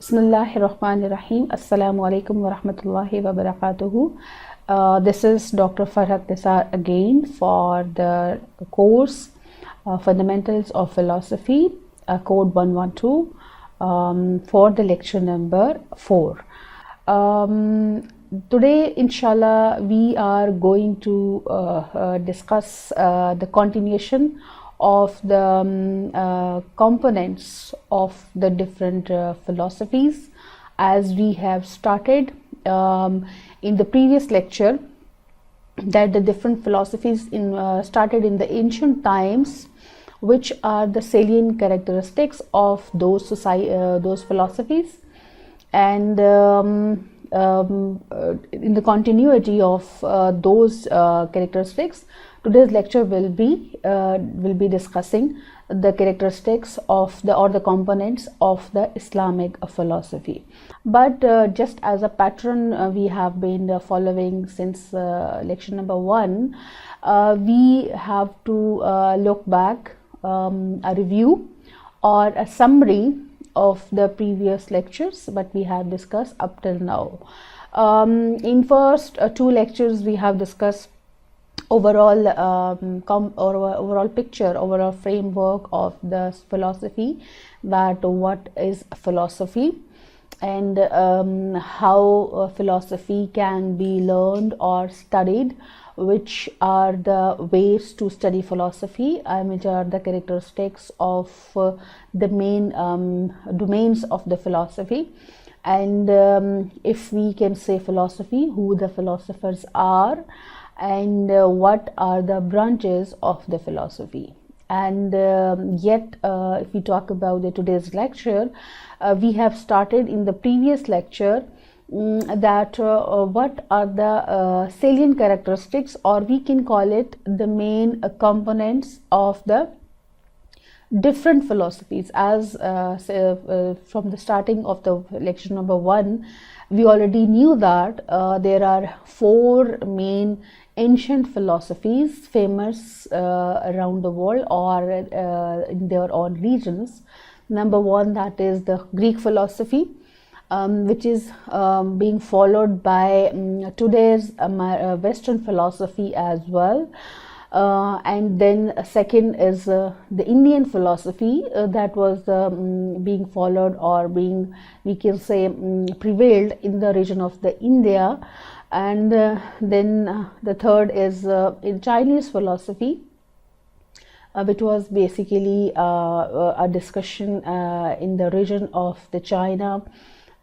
Bismillahirrahmanirrahim. Assalamu alaikum wa rahmatullahi wa barakatuhu. This is Dr. Farhat Nisar again for the course Fundamentals of Philosophy, code 112, for the lecture number 4. Today, inshallah, we are going to discuss the continuation of the components of the different philosophies, as we have started in the previous lecture, that the different philosophies started in the ancient times, which are the salient characteristics of those philosophies, and in the continuity of those characteristics, today's lecture will be discussing the characteristics of the components of the Islamic philosophy. But just as a pattern we have been following since lecture number 1, we have to look back, a review or a summary of the previous lectures what we have discussed up till now. In first 2 lectures we have discussed overall overall picture, overall framework of the philosophy, that what is philosophy and how philosophy can be learned or studied, which are the ways to study philosophy, and which are the characteristics of the main domains of the philosophy, and if we can say philosophy, who the philosophers are, and what are the branches of the philosophy. And yet if we talk about today's lecture, we have started in the previous lecture that what are the salient characteristics, or we can call it the main components of the different philosophies. As from the starting of the lecture number 1, we already knew that there are 4 main ancient philosophies famous around the world or in their own regions. Number 1, that is the Greek philosophy, which is being followed by today's Western philosophy as well. And then second is the Indian philosophy that was being followed, or being, we can say, prevailed in the region of the India. And then the third is in Chinese philosophy, which was basically a discussion in the region of the China,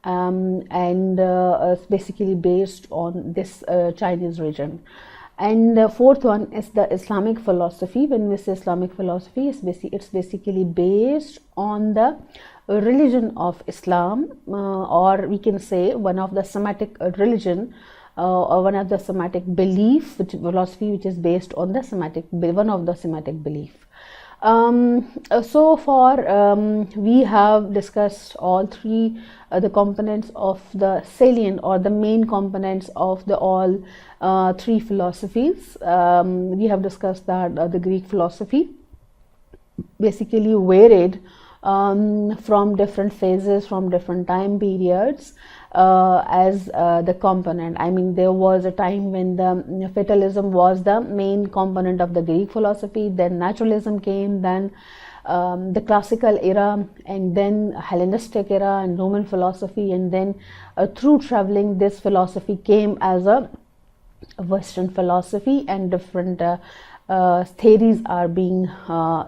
and it's basically based on this Chinese region. And the fourth one is the Islamic philosophy. When we say Islamic philosophy, it's basically based on the religion of Islam, or we can say one of the Semitic religion, or one of the Semitic belief, which philosophy which is based on the one of the Semitic belief. So far we have discussed all 3 the components of the salient, or the main components of the all 3 philosophies. We have discussed that the Greek philosophy basically varied from different phases, from different time periods, as the component. I mean, there was a time when the fatalism was the main component of the Greek philosophy, then naturalism came, then the classical era, and then Hellenistic era and Roman philosophy, and then through traveling, this philosophy came as a Western philosophy, and different theories are being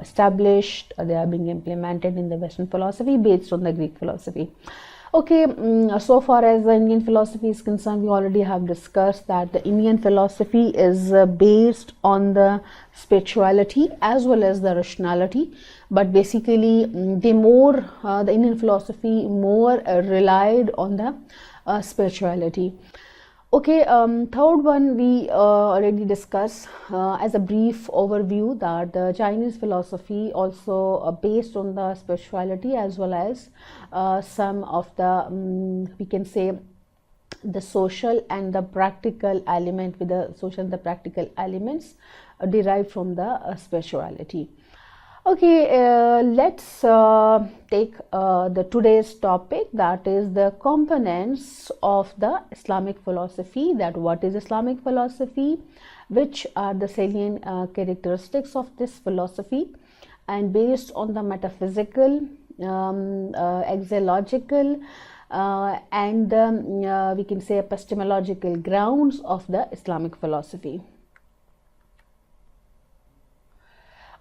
established, they are being implemented in the Western philosophy based on the Greek philosophy. Okay, so far as the Indian philosophy is concerned, we already have discussed that the Indian philosophy is based on the spirituality as well as the rationality, but basically the Indian philosophy more relied on the spirituality. Okay, third one we already discussed as a brief overview, that the Chinese philosophy also based on the spirituality as well as some of the we can say the social and the practical element, with the social and the practical elements derived from the spirituality. Okay, let's take the today's topic, that is the components of the Islamic philosophy. That what is Islamic philosophy, which are the salient characteristics of this philosophy, and based on the metaphysical, axiological, and we can say epistemological grounds of the Islamic philosophy.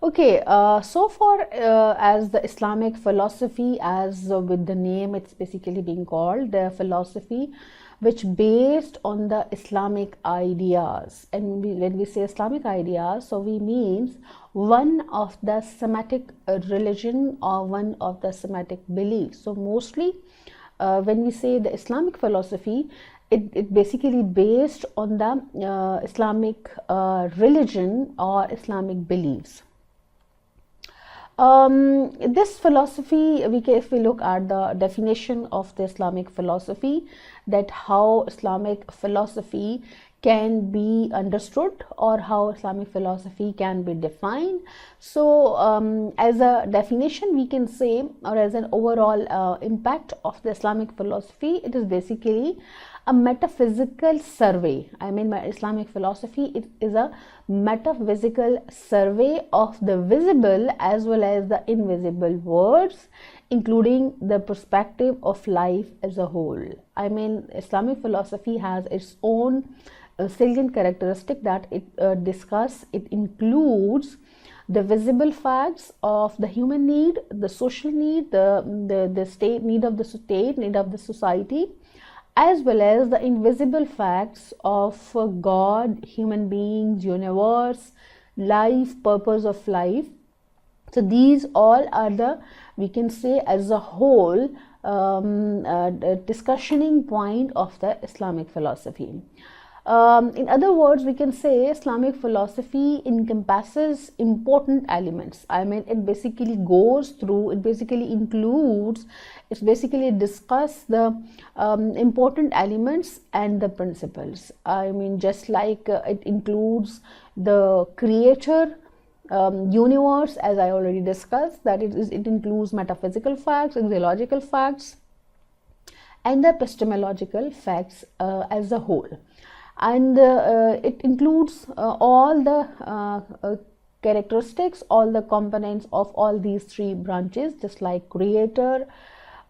Okay, so far as the Islamic philosophy, as with the name, it's basically being called the philosophy which based on the Islamic ideas. And when we say Islamic ideas, so we means one of the Semitic religion or one of the Semitic beliefs. So mostly when we say the Islamic philosophy, it basically based on the Islamic religion or Islamic beliefs. This philosophy, if we look at the definition of the Islamic philosophy, that how Islamic philosophy can be understood or how Islamic philosophy can be defined. So as a definition we can say, or as an overall impact of the Islamic philosophy, it is basically a metaphysical survey. I mean, Islamic philosophy, it is a metaphysical survey of the visible as well as the invisible worlds, including the perspective of life as a whole. I mean, Islamic philosophy has its own salient characteristic that it includes the visible facts of the human need, the social need, the state need of the state, need of the society, as well as the invisible facts of God, human beings, universe, life, purpose of life. So these all are the, we can say as a whole, discussioning point of the Islamic philosophy. In other words, we can say Islamic philosophy encompasses important elements. I mean, it basically goes through, it basically includes, it basically discuss the important elements and the principles. I mean, just like it includes the creator, universe, as I already discussed, that it includes metaphysical facts, axiological facts, and the epistemological facts as a whole. And it includes all the characteristics, all the components of all these three branches, just like creator.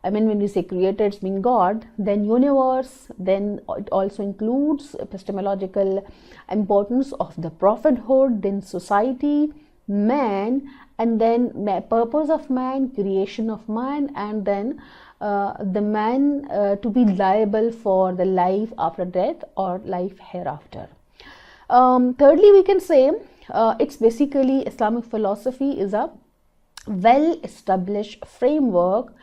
I mean, when we say creator, it's mean God, then universe, then it also includes epistemological importance of the prophethood, then society, man, and then purpose of man, creation of man, and then the man to be liable for the life after death or life hereafter. Thirdly, we can say it's basically Islamic philosophy is a well-established framework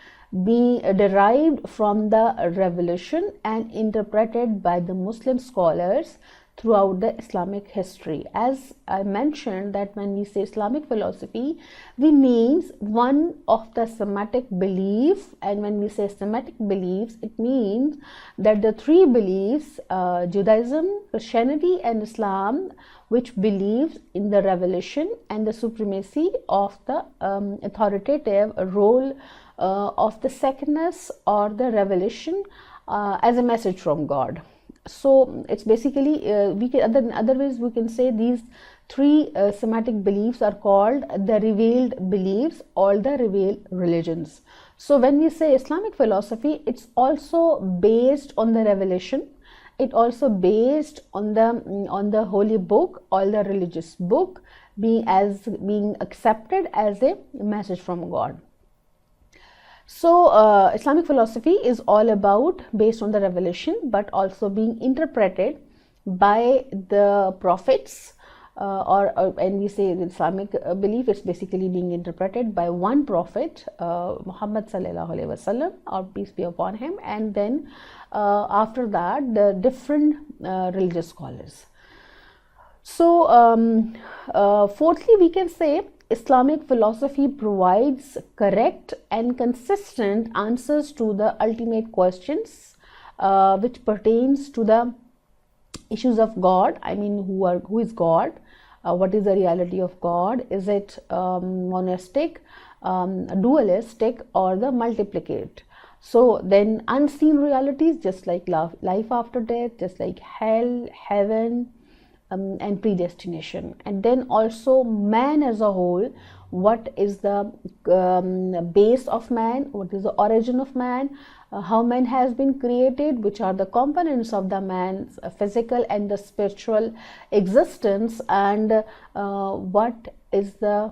being derived from the revelation and interpreted by the Muslim scholars throughout the Islamic history. As I mentioned, that when we say Islamic philosophy, we means one of the Semitic belief, and when we say Semitic beliefs, it means that the three beliefs, Judaism, Christianity and Islam, which believes in the revelation and the supremacy of the authoritative role of the secondness or the revelation as a message from God. So it's basically we can other ways we can say these three Semitic beliefs are called the revealed beliefs or the revealed religions. So when we say Islamic philosophy, it's also based on the revelation. It also based on the holy book or the religious book being accepted as a message from God. So Islamic philosophy is all about based on the revelation, but also being interpreted by the prophets, or when we say the Islamic belief, it's basically being interpreted by one prophet, Muhammad sallallahu alaihi wasallam, or peace be upon him, and then after that the different religious scholars. So fourthly, we can say Islamic philosophy provides correct and consistent answers to the ultimate questions which pertains to the issues of God. I mean, who is God, What is the reality of God? Is it monistic, dualistic, or the multiplicate? So then unseen realities, just like life after death, just like hell, heaven, and predestination. And then also man as a whole, what is the base of man, what is the origin of man, how man has been created, which are the components of the man's physical and the spiritual existence, and what is the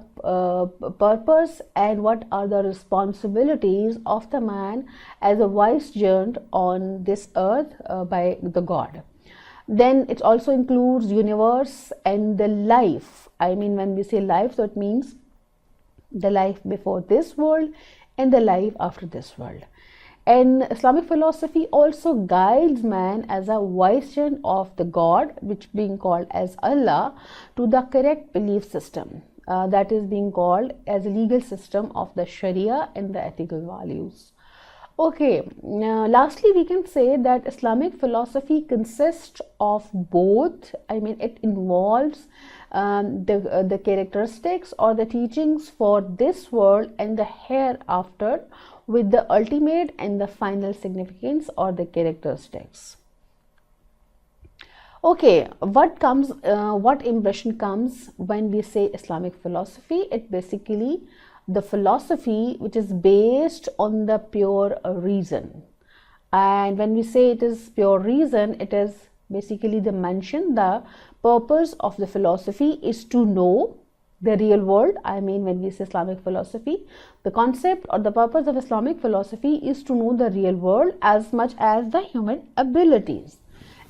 purpose and what are the responsibilities of the man as a vicegerent on this earth by the God. Then it also includes universe and the life. I mean, when we say life, so it means the life before this world and the life after this world. And Islamic philosophy also guides man as a vicegerent of the God, which being called as Allah, to the correct belief system. That is being called as a legal system of the Sharia and the ethical values. Okay, lastly we can say that Islamic philosophy consists of both. I mean, it involves the characteristics or the teachings for this world and the hereafter, with the ultimate and the final significance or the characteristics. Okay, what impression comes when we say Islamic philosophy? It basically the philosophy which is based on the pure reason. And when we say it is pure reason, it is basically the mention, the purpose of the philosophy is to know the real world. I mean, when we say Islamic philosophy, the concept or the purpose of Islamic philosophy is to know the real world as much as the human abilities.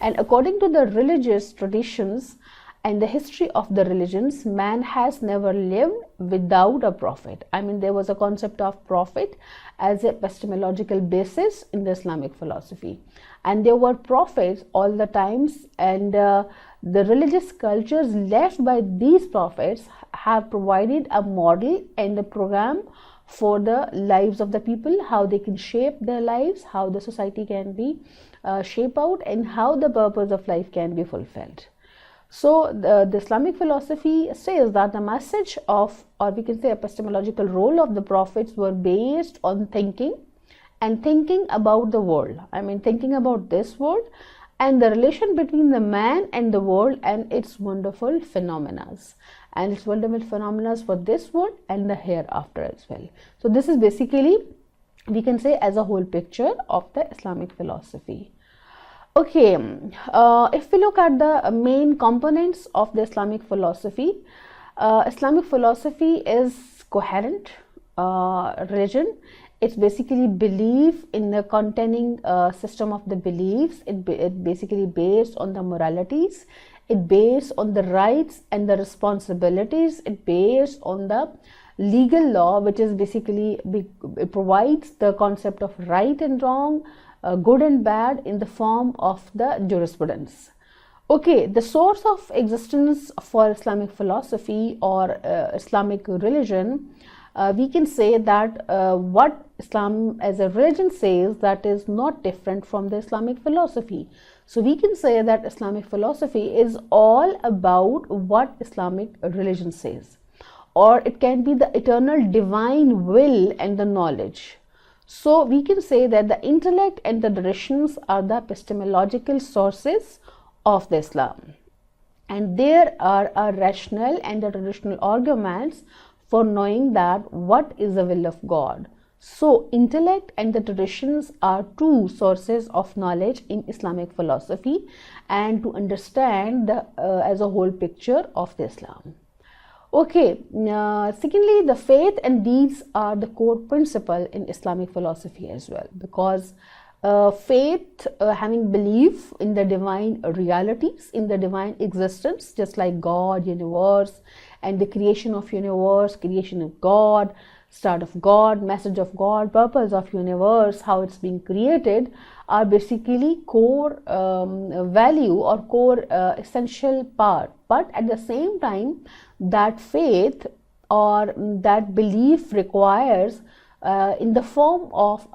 And according to the religious traditions and the history of the religions, man has never lived without a prophet. I mean, there was a concept of prophet as a epistemological basis in the Islamic philosophy, and there were prophets all the times, and the religious cultures left by these prophets have provided a model and a program for the lives of the people, how they can shape their lives, how the society can be shaped out, and how the purpose of life can be fulfilled. So the Islamic philosophy says that the message of, or we can say epistemological role of the prophets, were based on thinking and thinking about the world. I mean, thinking about this world and the relation between the man and the world and its wonderful phenomena. And its wonderful phenomena for this world and the hereafter as well. So this is basically, we can say, as a whole picture of the Islamic philosophy. Okay, if we look at the main components of the Islamic philosophy is coherent religion. It's basically belief in the containing system of the beliefs. It basically based on the moralities. It based on the rights and the responsibilities. It based on the legal law, which is basically, it provides the concept of right and wrong, good and bad in the form of the jurisprudence. Okay, the source of existence for Islamic philosophy or Islamic religion, we can say that what Islam as a religion says, that is not different from the Islamic philosophy. So we can say that Islamic philosophy is all about what Islamic religion says, or it can be the eternal divine will and the knowledge. So we can say that the intellect and the traditions are the epistemological sources of the Islam, and there are a rational and the traditional arguments for knowing that what is the will of God. So intellect and the traditions are two sources of knowledge in Islamic philosophy, and to understand the as a whole picture of the Islam. Okay, secondly, the faith and deeds are the core principle in Islamic philosophy as well, because faith, having belief in the divine realities, in the divine existence, just like God, universe, and the creation of universe, creation of God, start of God, message of God, purpose of universe, how it's being created, are basically core value or core essential part. But at the same time, that faith or that belief requires in the form of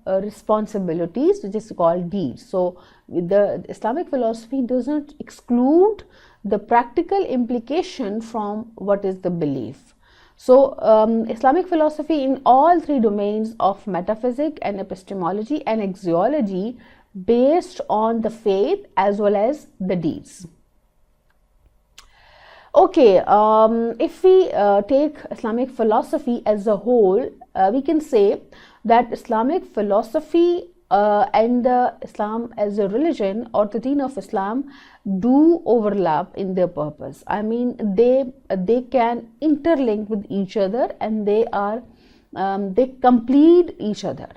responsibilities, which is called deeds. So the Islamic philosophy does not exclude the practical implication from what is the belief. So Islamic philosophy in all three domains of metaphysics and epistemology and axiology based on the faith as well as the deeds. Okay, if we take Islamic philosophy as a whole, we can say that Islamic philosophy and Islam as a religion or the deen of Islam do overlap in their purpose. I mean, they can interlink with each other, and they complete each other.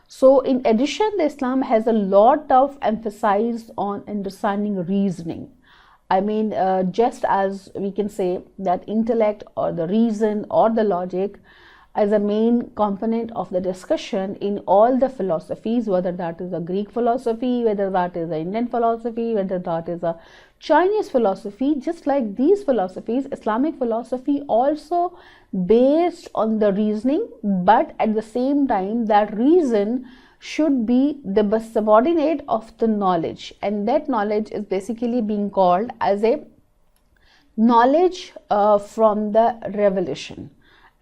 So in addition, the Islam has a lot of emphasis on understanding reasoning. I mean, just as we can say that intellect or the reason or the logic as a main component of the discussion in all the philosophies, whether that is a Greek philosophy, whether that is an Indian philosophy, whether that is a Chinese philosophy, just like these philosophies, Islamic philosophy also based on the reasoning, but at the same time that reason should be the subordinate of the knowledge, and that knowledge is basically being called as a knowledge from the revelation.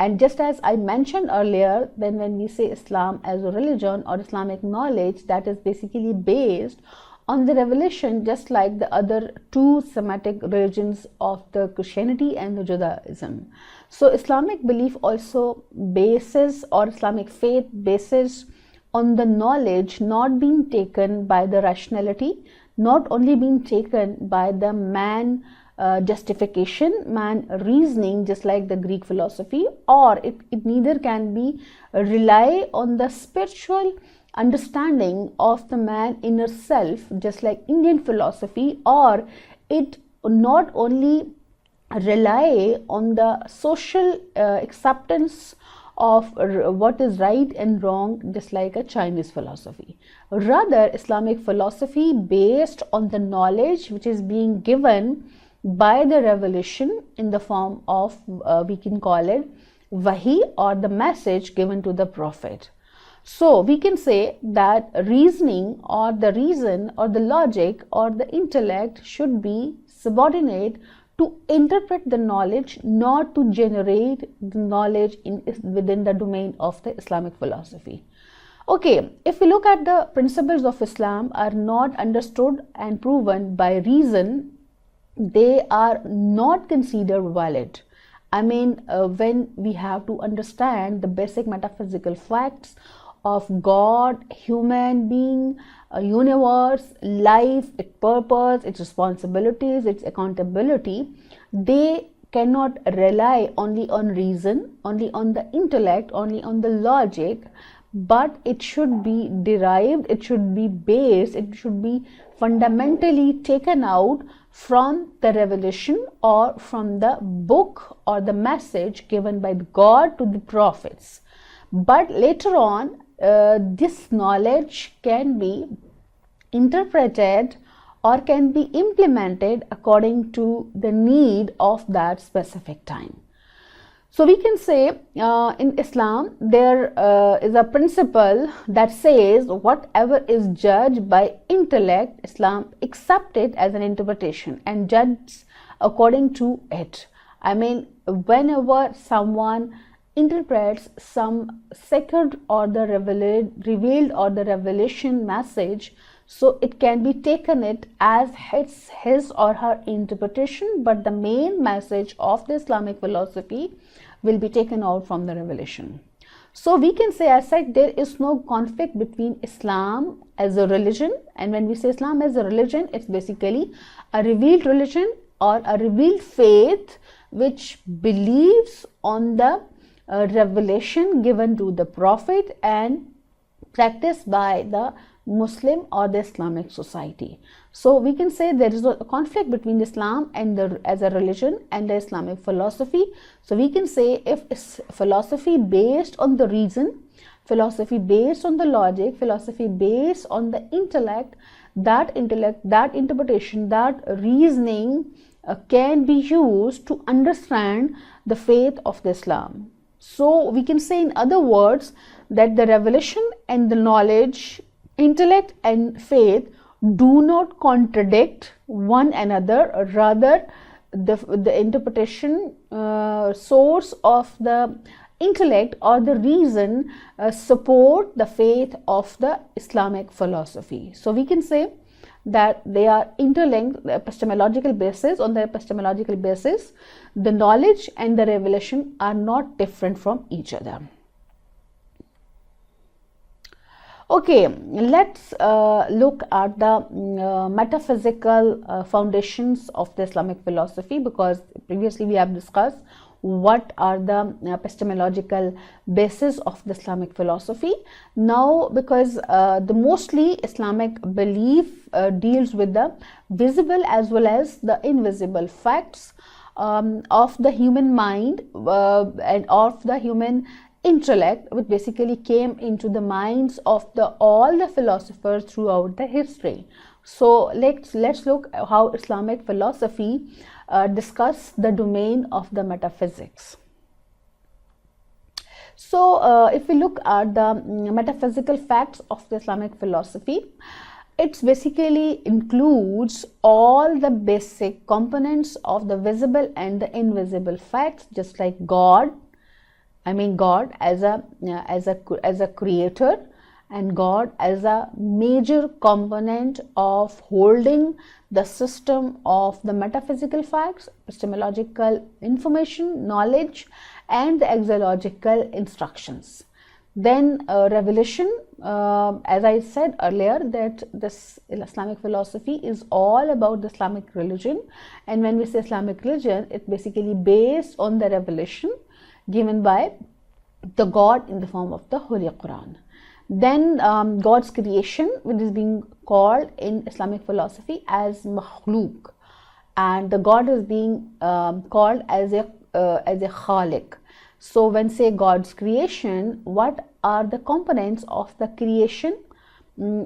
And just as I mentioned earlier, then when we say Islam as a religion or Islamic knowledge, that is basically based on the revelation, just like the other two Semitic religions of the Christianity and the Judaism. So Islamic belief also bases, or Islamic faith bases on the knowledge not being taken by the rationality, not only being taken by the man justification, man reasoning, just like the Greek philosophy, or it neither can be rely on the spiritual understanding of the man inner self, just like Indian philosophy, or it not only rely on the social acceptance of what is right and wrong, just like a Chinese philosophy. Rather, Islamic philosophy based on the knowledge which is being given by the revelation in the form of we can call it wahi, or the message given to the prophet. So we can say that reasoning or the reason or the logic or the intellect should be subordinate to interpret the knowledge, not to generate the knowledge within the domain of the Islamic philosophy. Okay, if we look at the principles of Islam are not understood and proven by reason, they are not considered valid. I mean, when we have to understand the basic metaphysical facts of God, human being, universe, life, its purpose, its responsibilities, its accountability, they cannot rely only on reason, only on the intellect, only on the logic, but it should be derived, it should be based, it should be fundamentally taken out from the revelation or from the book or the message given by God to the prophets. But later on, this knowledge can be interpreted or can be implemented according to the need of that specific time. So we can say in Islam there is a principle that says whatever is judged by intellect, Islam accepts it as an interpretation and judges according to it. I mean, whenever someone interprets some sacred or the revealed or the revelation message, so it can be taken it as his or her interpretation, but the main message of the Islamic philosophy will be taken out from the revelation. So we can say, as said, there is no conflict between Islam as a religion, and when we say Islam as a religion, it's basically a revealed religion or a revealed faith which believes on the revelation given to the prophet and practiced by the Muslim or the Islamic society. So we can say there is a conflict between Islam and as a religion and the Islamic philosophy. So we can say if it's philosophy based on the reason, philosophy based on the logic, philosophy based on the intellect, that interpretation, that reasoning can be used to understand the faith of the Islam. So we can say, in other words, that the revelation and the knowledge, intellect and faith do not contradict one another, rather the interpretation source of the intellect or the reason support the faith of the Islamic philosophy. So we can say that they are interlinked. The epistemological basis, on the epistemological basis, the knowledge and the revelation are not different from each other. Okay, let's look at the metaphysical foundations of the Islamic philosophy, because previously we have discussed what are the epistemological basis of the Islamic philosophy. Now, because the mostly Islamic belief deals with the visible as well as the invisible facts of the human mind and of the human intellect, which basically came into the minds of all the philosophers throughout the history. So let's look at how Islamic philosophy discuss the domain of the metaphysics. So if we look at the metaphysical facts of the Islamic philosophy, it basically includes all the basic components of the visible and the invisible facts, just like God. I mean, God as a creator, and God as a major component of holding the system of the metaphysical facts, epistemological information, knowledge, and the exological instructions. Then revelation, as I said earlier, that this Islamic philosophy is all about the Islamic religion, and when we say Islamic religion, it's basically based on the revelation given by the God in the form of the Holy Quran. Then God's creation, which is being called in Islamic philosophy as makhluk, and the God is being called as a khaliq. So when say God's creation, what are the components of the creation,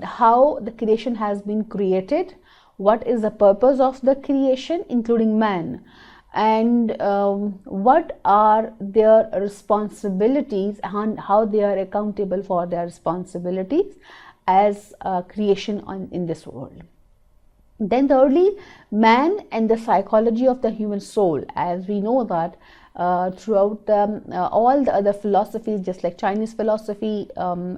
how the creation has been created, what is the purpose of the creation, including man, and what are their responsibilities and how they are accountable for their responsibilities as creation in this world. Then thirdly, man and the psychology of the human soul. As we know that throughout all the other philosophies, just like Chinese philosophy,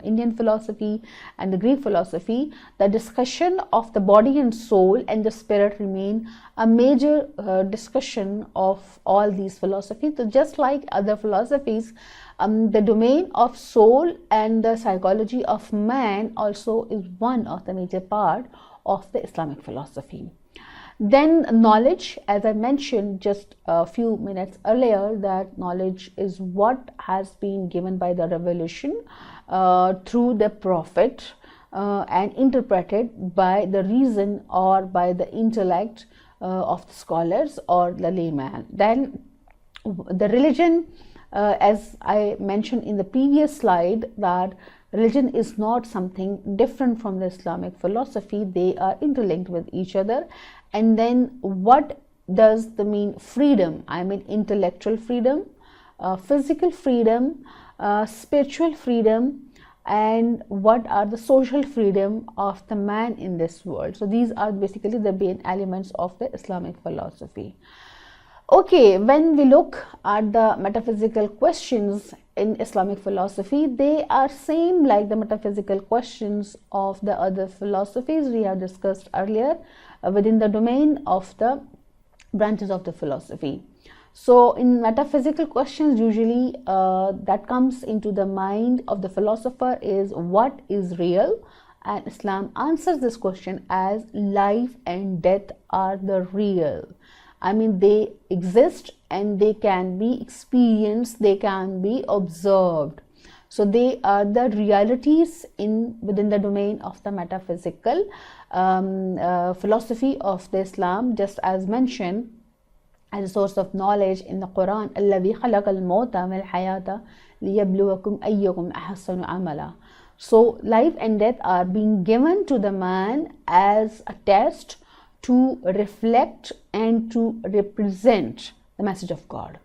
Indian philosophy, and the Greek philosophy, the discussion of the body and soul and the spirit remain a major discussion of all these philosophies. So just like other philosophies, the domain of soul and the psychology of man also is one of the major part of the Islamic philosophy. Then knowledge, as I mentioned just a few minutes earlier, that knowledge is what has been given by the revelation through the prophet and interpreted by the reason or by the intellect of the scholars or the layman. Then the religion, as I mentioned in the previous slide, that religion is not something different from the Islamic philosophy. They are interlinked with each other. And then what does the mean freedom? I mean intellectual freedom, physical freedom, spiritual freedom, and what are the social freedom of the man in this world. So these are basically the main elements of the Islamic philosophy. Okay, when we look at the metaphysical questions in Islamic philosophy, they are same like the metaphysical questions of the other philosophies we have discussed earlier within the domain of the branches of the philosophy. So in metaphysical questions, usually that comes into the mind of the philosopher is what is real, and Islam answers this question as life and death are the real. I mean, they exist and they can be experienced, they can be observed. So they are the realities within the domain of the metaphysical philosophy of the Islam, just as mentioned as a source of knowledge in the Quran. الَّذِي خَلَقَ الْمَوْتَ وَالْحَيَاةَ لِيَبْلُوَكُمْ أَيُّكُمْ أَحْسَنُ عَمَلًا. So life and death are being given to the man as a test to reflect and to represent the message of God.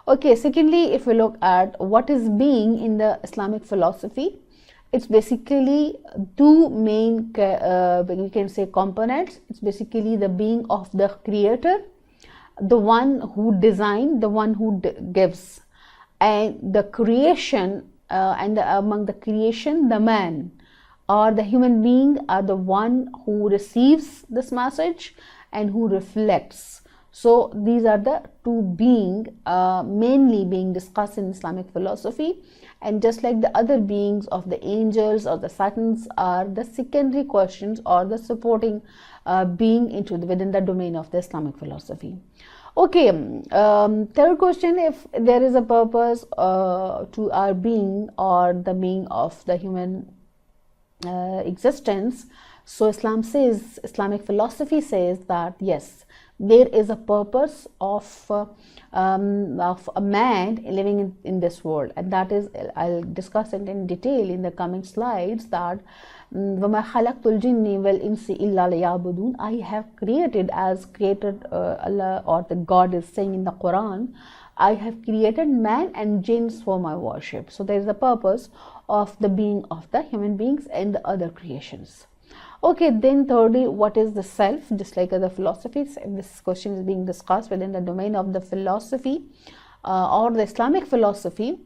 Okay, secondly, if we look at what is being in the Islamic philosophy, It's basically two main, we can say, components. It's basically the being of the creator, the one who designed, the one who gives, and the creation, and among the creation, the man or the human being are the one who receives this message and who reflects. So these are the two being mainly being discussed in Islamic philosophy, and just like the other beings of the angels or the satans are the secondary questions or the supporting being within the domain of the Islamic philosophy. Okay, third question: if there is a purpose to our being or the being of the human existence, so Islamic philosophy says that yes, there is a purpose of a man living in this world, and that is, I'll discuss it in detail in the coming slides, that وَمَا خَلَقْتُ الْجِنِّ وَالْإِنسِ إِلَّا لِيَعْبُدُونَ. I have created, as created Allah or the God is saying in the Quran, I have created man and jinns for my worship. So there is a purpose of the being of the human beings and the other creations. Okay, then thirdly, what is the self? Just like other philosophies, this question is being discussed within the domain of the philosophy or the Islamic philosophy.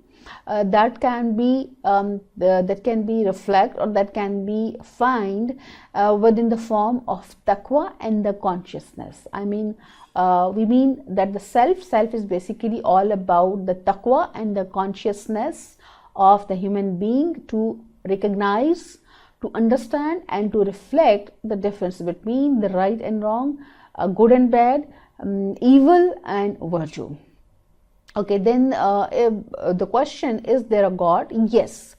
That can be reflect, or that can be find within the form of taqwa and the consciousness. I mean, we mean that the self is basically all about the taqwa and the consciousness of the human being to recognize, to understand, and to reflect the difference between the right and wrong, good and bad, evil and virtue. Okay, then the question, is there a God? Yes,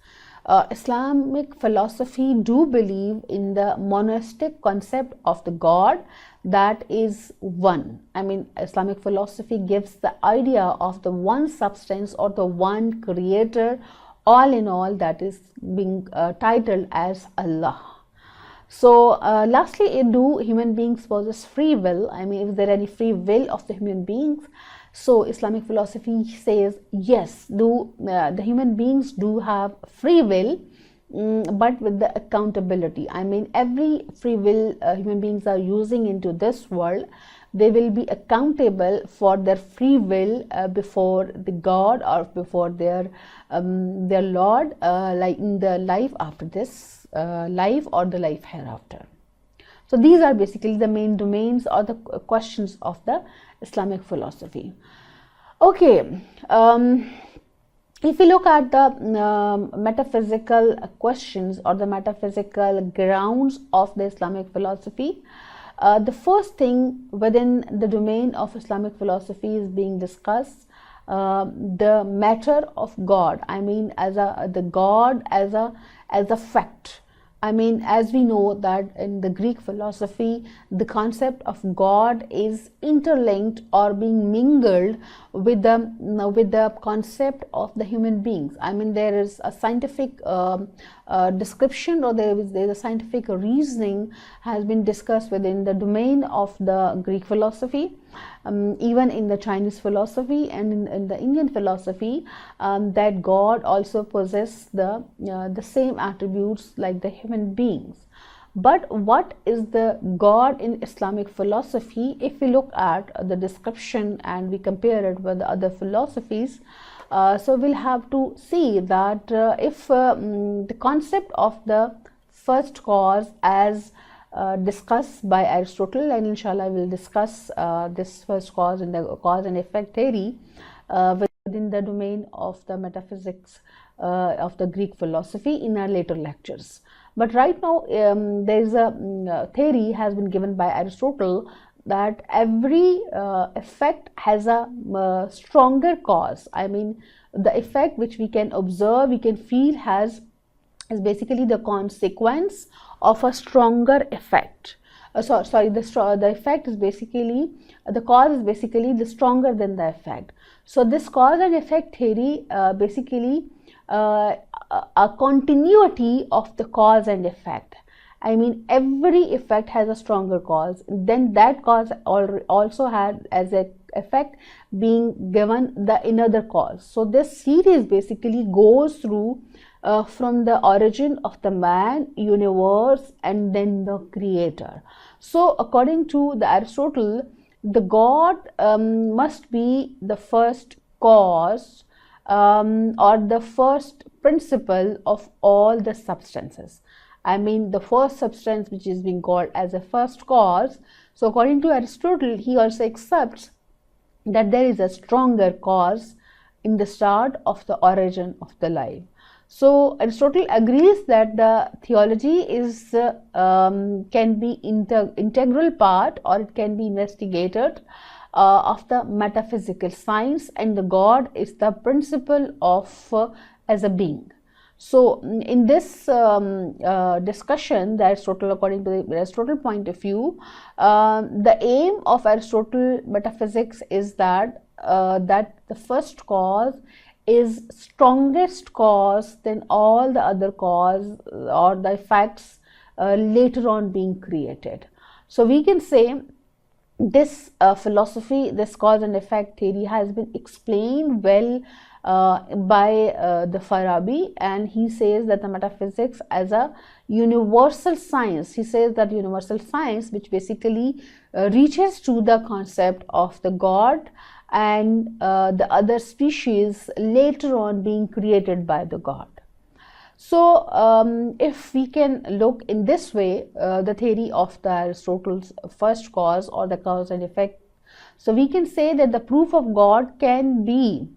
Islamic philosophy do believe in the monistic concept of the God that is one. I mean, Islamic philosophy gives the idea of the one substance or the one creator, all in all, that is being titled as Allah. So lastly, do human beings possess free will? I mean, is there any free will of the human beings? So Islamic philosophy says yes, the human beings do have free will, but with the accountability. I mean, every free will human beings are using into this world, they will be accountable for their free will before the God or before their Lord, like in the life after this life or the life hereafter. So these are basically the main domains or the questions of the Islamic philosophy. Okay, if you look at the metaphysical questions or the metaphysical grounds of the Islamic philosophy, the first thing within the domain of Islamic philosophy is being discussed, the matter of God. I mean, the God as a fact. I mean, as we know that in the Greek philosophy, the concept of God is interlinked or being mingled with the concept of the human beings. I mean, there is a scientific description, or there is a scientific reasoning has been discussed within the domain of the Greek philosophy. Even in the Chinese philosophy and in the Indian philosophy, that God also possesses the same attributes like the human beings. But what is the God in Islamic philosophy? If we look at the description and we compare it with the other philosophies, so we'll have to see that if the concept of the first cause as discussed by Aristotle, and inshallah we'll discuss this first cause in the cause and effect theory within the domain of the metaphysics of the Greek philosophy in our later lectures. But right now there is a theory has been given by Aristotle that every effect has a stronger cause. I mean, the effect which we can observe, we can feel, is basically the consequence of a stronger effect. The effect is basically, the cause is basically the stronger than the effect. So this cause and effect theory basically a continuity of the cause and effect. I mean, every effect has a stronger cause, then that cause also had as a effect being given the another cause. So this series basically goes through from the origin of the man, universe, and then the creator. So according to the Aristotle, the God must be the first cause or the first principle of all the substances. I mean, the first substance which is being called as a first cause. So according to Aristotle, he also accepts that there is a stronger cause in the start of the origin of the life. So Aristotle agrees that the theology is can be integral part, or it can be investigated of the metaphysical science, and the God is the principle of as a being. So in this discussion, the Aristotle, according to the Aristotle point of view, the aim of Aristotle metaphysics is that that the first cause is strongest cause than all the other cause or the effects later on being created. So we can say this philosophy, this cause and effect theory, has been explained well by the Farabi, and he says that the metaphysics as a universal science, he says that universal science which basically reaches to the concept of the God and the other species later on being created by the God. So if we can look in this way, the theory of the Aristotle's first cause or the cause and effect, so we can say that the proof of God can be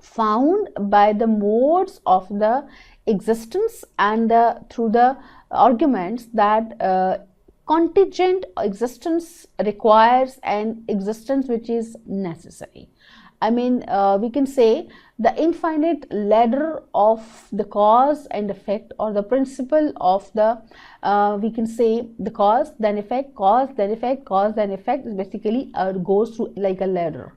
found by the modes of the existence and through the arguments that contingent existence requires an existence which is necessary. I mean, we can say the infinite ladder of the cause and effect, or the principle of the, we can say the cause, then effect, cause, then effect, cause, then effect is basically goes through like a ladder.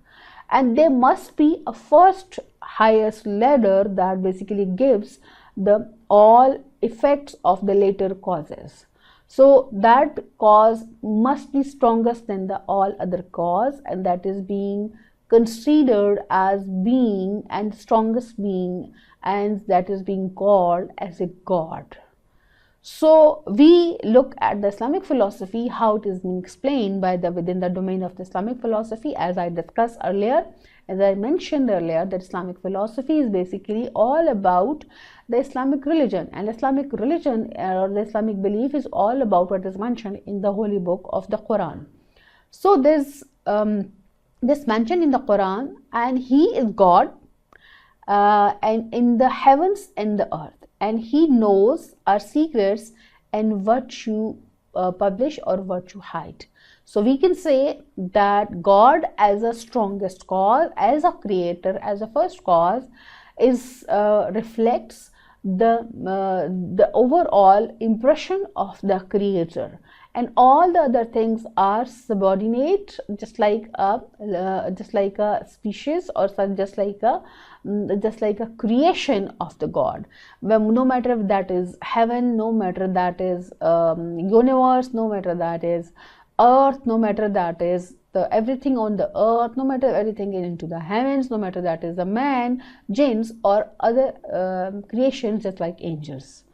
And there must be a first highest ladder that basically gives the all effects of the later causes. So that cause must be strongest than the all other cause, and that is being considered as being and strongest being, and that is being called as a God. So we look at the Islamic philosophy, how it is being explained by the within the domain of the Islamic philosophy. As I discussed earlier, as I mentioned earlier, that Islamic philosophy is basically all about the Islamic religion, and Islamic religion or the Islamic belief is all about what is mentioned in the holy book of the Quran. So there's this mentioned in the Quran, and he is God and in the heavens and the earth, and he knows our secrets and what you publish or what you hide. So we can say that God as a strongest cause, as a creator, as a first cause, is reflects the overall impression of the creator, and all the other things are subordinate, just like a species, or just like a creation of the God. No matter if that is heaven, no matter that is universe, no matter that is earth, no matter that is the everything on the earth, no matter everything into the heavens, no matter that is a man, jinns, or other creations just like angels.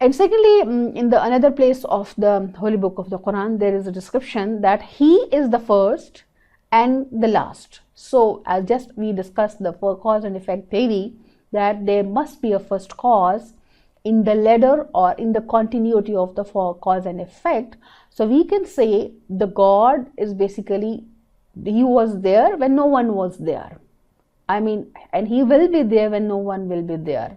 And secondly, in the another place of the holy book of the Quran, there is a description that he is the first and the last. So as just we discussed the cause and effect theory, that there must be a first cause in the ladder or in the continuity of the cause and effect. So we can say the God is basically, he was there when no one was there. I mean, and he will be there when no one will be there.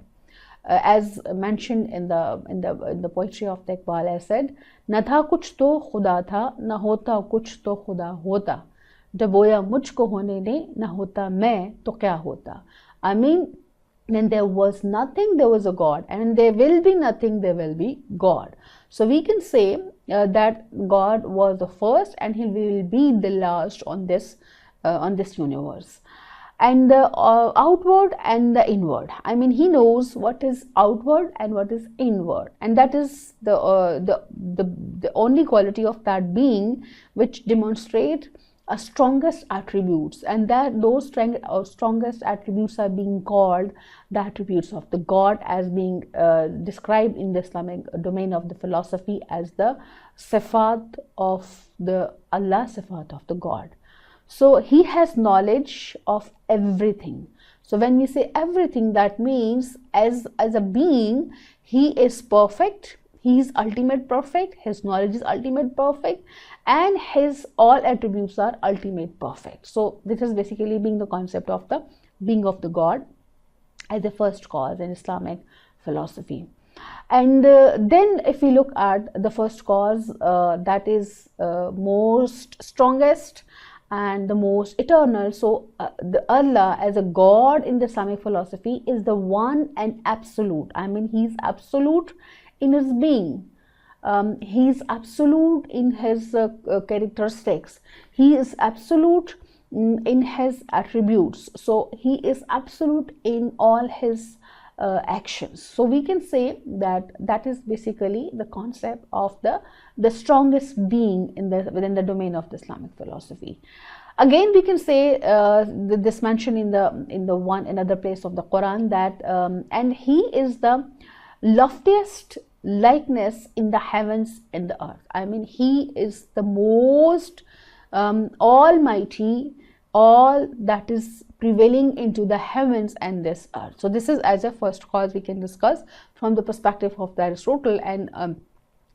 As mentioned in the poetry of the Iqbal, I said, "Na tha kuch to khuda tha, na hota kuch to khuda hota. Daboya mujhko hone ne, na hota main to kya hota." I mean, when there was nothing, there was a God, and there will be nothing, there will be God. So we can say that God was the first, and he will be the last on this universe. And the outward and the inward, I mean, he knows what is outward and what is inward, and that is the only quality of that being which demonstrate strongest attributes, and that those strongest attributes are being called the attributes of the God, as being described in the Islamic domain of the philosophy as the sifat of the Allah, sifat of the God. So he has knowledge of everything. So when we say everything, that means as a being, he is perfect. He is ultimate perfect, his knowledge is ultimate perfect, and his all attributes are ultimate perfect. So this is basically being the concept of the being of the God as a first cause in Islamic philosophy. And then if we look at the first cause, that is most strongest and the most eternal. So the Allah as a God in the Islamic philosophy is the one and absolute. I mean, he is absolute in his being. He is absolute in his characteristics. He is absolute in his attributes. So he is absolute in all his actions. So we can say that that is basically the concept of the strongest being in within the domain of the Islamic philosophy. Again, we can say this mentioned in the one another place of the Quran, that and he is the loftiest likeness in the heavens and the earth. I mean, he is the most almighty, all that is prevailing into the heavens and this earth. So this is as a first cause we can discuss from the perspective of Aristotle, and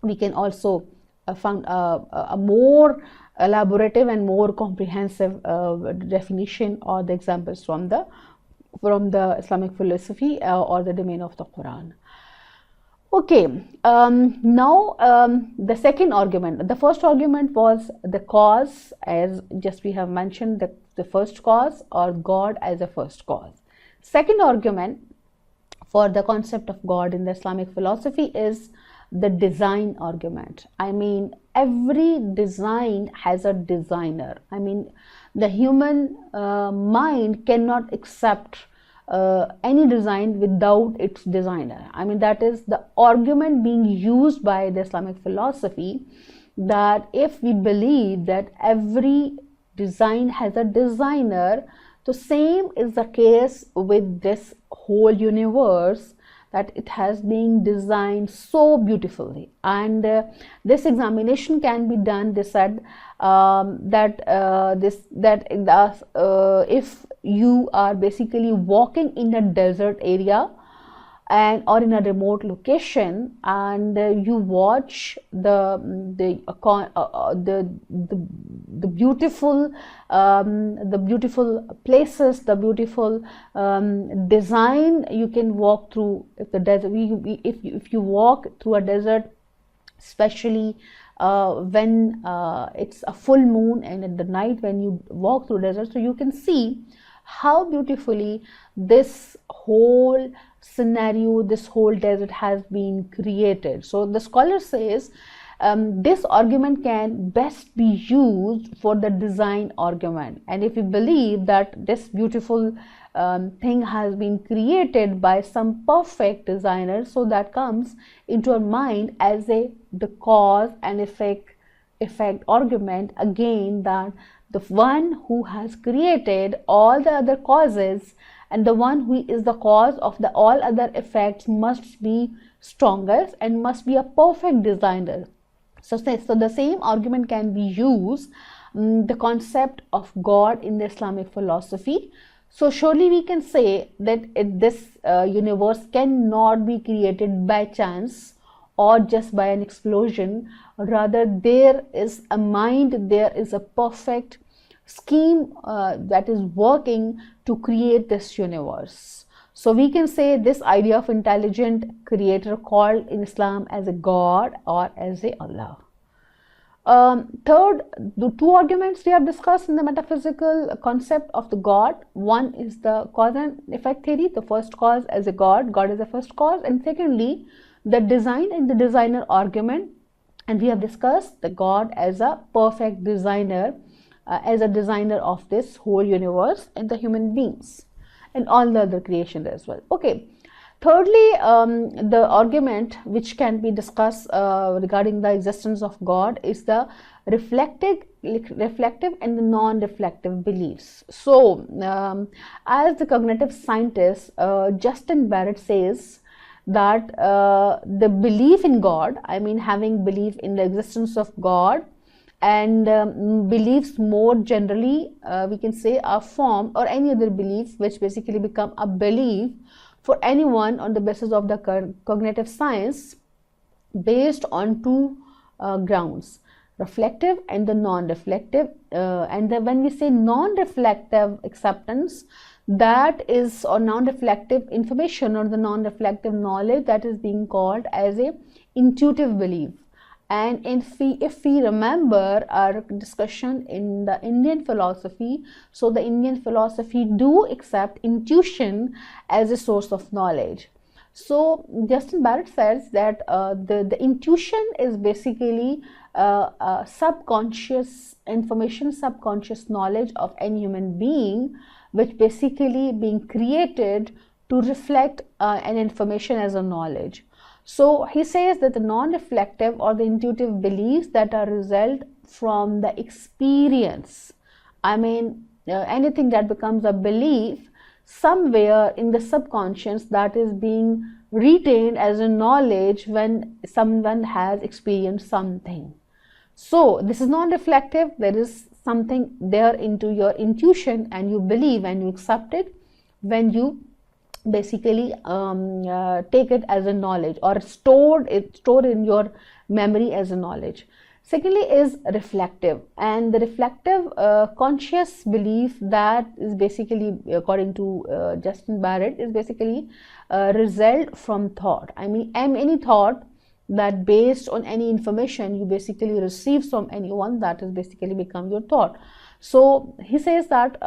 we can also find a more elaborative and more comprehensive definition or the examples from the Islamic philosophy or the domain of the Quran. Okay, now the second argument. The first argument was the cause, as just we have mentioned, the first cause or God as a first cause. Second argument for the concept of God in the Islamic philosophy is the design argument. I mean, every design has a designer. I mean, the human mind cannot accept any design without its designer. I mean, that is the argument being used by the Islamic philosophy, that if we believe that every design has a designer, the same is the case with this whole universe, that it has been designed so beautifully. And this examination can be done, they said, if you are basically walking in a desert area and or in a remote location, and you watch the beautiful places, the beautiful design you can walk through. If the desert, if you walk through a desert, especially when it's a full moon and at the night when you walk through desert, so you can see how beautifully this whole scenario, this whole desert has been created. So the scholar says this argument can best be used for the design argument, and if you believe that this beautiful thing has been created by some perfect designer, so that comes into our mind as the cause and effect argument again, that the one who has created all the other causes and the one who is the cause of the all other effects must be strongest and must be a perfect designer. So the same argument can be used the concept of God in the Islamic philosophy. So surely we can say that this universe cannot be created by chance or just by an explosion. Rather, there is a mind, there is a perfect scheme that is working to create this universe. So we can say this idea of intelligent creator called in Islam as a God or as a Allah. Third, the two arguments we have discussed in the metaphysical concept of the God. One is the cause and effect theory, the first cause as a God, God is the first cause, and secondly, the design and the designer argument. And we have discussed the God as a perfect designer, as a designer of this whole universe and the human beings and all the other creation as well. Okay, Thirdly, the argument which can be discussed regarding the existence of God is the reflective and the non-reflective beliefs. So, as the cognitive scientist Justin Barrett says that the belief in God, I mean having belief in the existence of God, and beliefs more generally, we can say, are formed, or any other belief which basically become a belief for anyone on the basis of the cognitive science, based on two grounds: reflective and the non-reflective. When we say non-reflective acceptance, that is, or non-reflective information, or the non-reflective knowledge, that is being called as a intuitive belief. And if we remember our discussion in the Indian philosophy, so the Indian philosophy do accept intuition as a source of knowledge. So Justin Barrett says that the intuition is basically subconscious information, subconscious knowledge of any human being, which basically being created to reflect an information as a knowledge. So he says that the non-reflective or the intuitive beliefs that are result from the experience, I mean anything that becomes a belief somewhere in the subconscious, that is being retained as a knowledge when someone has experienced something. So this is non-reflective. There is something there into your intuition, and you believe and you accept it when you basically take it as a knowledge, or stored in your memory as a knowledge. Secondly is reflective, and the reflective conscious belief, that is basically, according to Justin Barrett, is basically result from thought. I mean any thought that based on any information you basically receive from anyone, that is basically become your thought. So he says that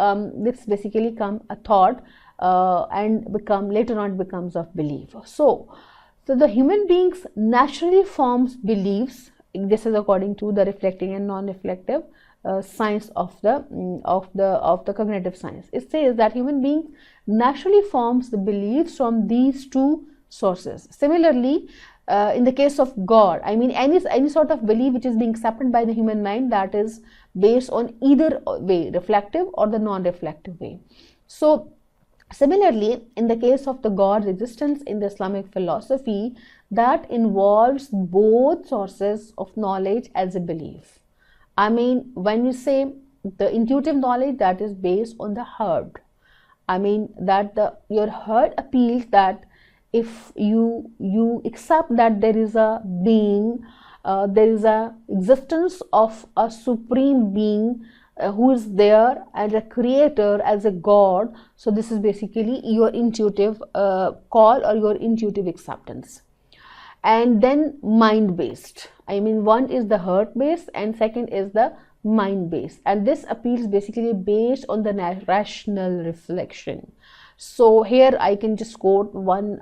this basically come a thought and become later on becomes of belief. So the human beings naturally forms beliefs. This is according to the reflecting and non-reflective science of the cognitive science. It says that human beings naturally forms the beliefs from these two sources. Similarly, in the case of God, I mean any sort of belief which is being accepted by the human mind, that is based on either way, reflective or the non-reflective way. So similarly, in the case of the God's existence in the Islamic philosophy, that involves both sources of knowledge as a belief. I mean, when you say the intuitive knowledge, that is based on the heart. I mean that your heart appeals that if you accept that there is a being, there is a existence of a supreme being who is there as a creator, as a God. So this is basically your intuitive call or your intuitive acceptance. And then mind based, I mean one is the heart based and second is the mind based, and this appeals basically based on the rational reflection. So here I can just quote one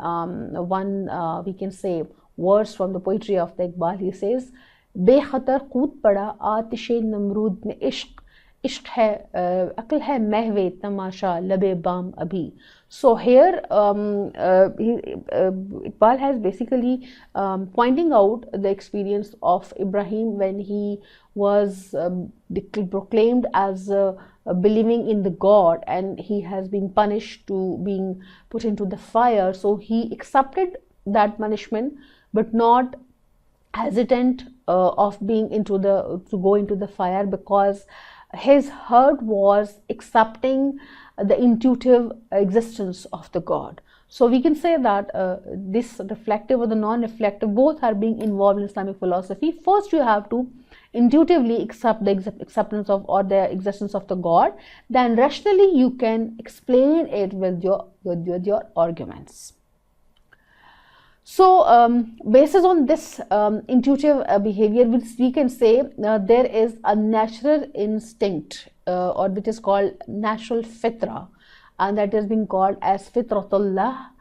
we can say verse from the poetry of the Iqbal. He says, बेखतर कूद पड़ा आतिशे नमरूद में इश्क, इश्क है अक्ल है महवे तमाशा लबे balm अभी. So here Iqbal has basically pointing out the experience of Ibrahim when he was proclaimed as believing in the God, and he has been punished to being put into the fire. So he accepted that punishment, but not hesitant of being to go into the fire, because his heart was accepting the intuitive existence of the God. So we can say that this reflective or the non-reflective, both are being involved in Islamic philosophy. First, you have to intuitively accept the acceptance of or the existence of the God. Then rationally, you can explain it with your arguments. So basis on this intuitive behavior, which we can say there is a natural instinct or which is called natural fitra, and that is being called as fitratullah